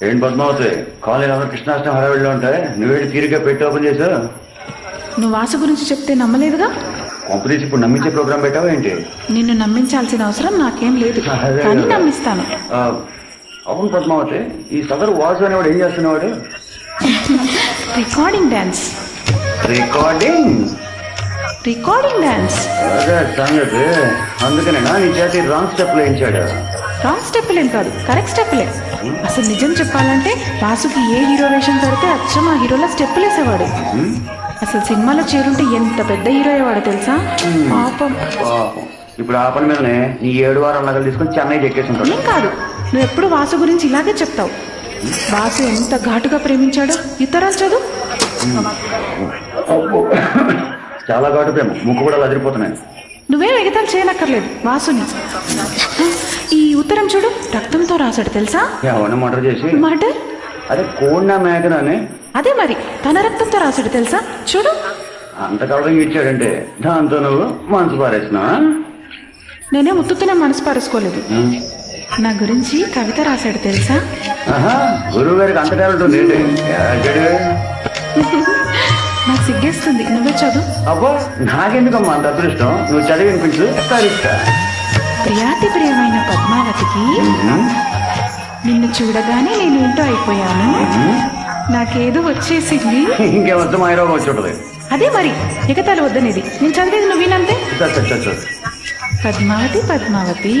ఏంటి పద్మావతి, కాలేజ్ అందరూ కృష్ణాష్టమి హడావిడిలో ఉంటాయి, నువ్వేంటి తీరిగ్గా పెట్టి ఓపెన్ చేసావు? నువ్వు వాసు గురించి చెప్తే నమ్మలేదుగా. కంపెనీస్ ఇప్పుడు నమ్మించే ప్రోగ్రామ్ పెట్టావా ఏంటి? నిన్ను నమ్మించాల్సిన అవసరం నాకేం లేదు, అదే కానీ కదా. నమ్మిస్తాను. అవును పద్మావతి, ఈ సదరు వాసు అనేవాడు ఏం చేస్తున్నవాడు? Recording dance. Recording recording dance. అదే సంగతి. అందుకనేనా నీ చేతి రాంగ్ స్టెప్ వేయించాడు? రాంగ్ స్టెప్పులేం కాదు, కరెక్ట్ స్టెప్పులే. అసలు నిజం చెప్పాలంటే వాసుకి ఏ హీరో వేషం పడితే అచ్చం ఆ హీరోలా స్టెప్పులేసేవాడు. అసలు సినిమాలో చేరుంటే ఎంత పెద్ద హీరో అయ్యేవాడో తెలుసా. పాపం. పాపం. ఇప్పుడు ఆ పని మీదనే నీ 7 వారాల నగలు తీసుకొని చెన్నై ఎక్కేసి ఉంటాడు. ఏం కాదు, నువ్వు ఎప్పుడు వాసు గురించి ఇలాగే చెప్తావు. వాసు ఎంత ఘాటుగా ప్రేమించాడో ఇతరాలు చదువు. అబ్బో. చాలా ఘాటు ప్రేమ, ముక్కు కూడా అదిరిపోతున్నాయి. నువ్వేం ఎగతాలు చేయనక్కర్లేదు వాసుని. ఈ ఉత్తరం చూడు, రక్తంతో రాశాడు తెలుసా. ఎవరిని మర్డర్ చేసి? మర్డర్. అదే కోడినా మేకనని. అదే మరి, తన రక్తంతో రాశాడు తెలుసా. చూడు. అంత కవడం ఇచ్చాడంటే దాంతో నువ్వు మనసు పారేసినా? నేనే ఉత్తుతూనే మనసు పారేసుకోలేదు. నా గురించి కవిత రాశాడు తెలుసా. గురువు గారికి అంత టాలెంట్ ఉంది ఏంటి? నాకు సిగ్గేస్తుంది, నువ్వే చదువు. అబ్బో, నాకెందుకమ్మా అంత అదృష్టం? నువ్వు చదివి వినిపించు, తరిస్తా. ప్రియాతి ప్రియమైన పద్మావతికి, నిన్ను చూడగానే నేను ఏంటో అయిపోయాను. నాకేదో వచ్చేసింది. ఇంకేమొద్దు, మా హీరోగా వచ్చి ఉంటుంది. అదే మరి, ఎగతాలు వద్దనేది. నేను చదివేది నువ్వు వినంతే. పద్మావతి పద్మావతి,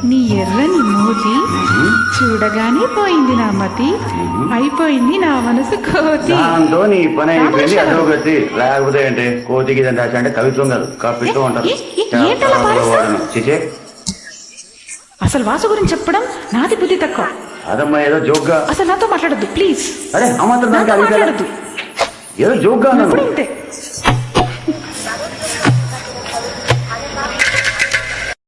నీ ఎర్రని మూతి చూడగానే పోయింది నా మతి, అయిపోయింది నా మనసు కోతి. దాంతో నీ పని అయిపోయింది, అధోగతి. లేకపోతే ఏంటి, కోతికి రాసి అంటే కవిత్వం కాదు, కవిత్వం అంటారు. చిచే, అసలు వాసు గురించి చెప్పడం నాది బుద్ధి తక్కువ. అదమ్మా ఏదో జోక్గా. అసలు నాతో మాట్లాడద్దు ప్లీజ్. అరే అమ్మాత్రం మాట్లాడద్దు. ఏదో జోక్గా ఎప్పుడు ఇంతే.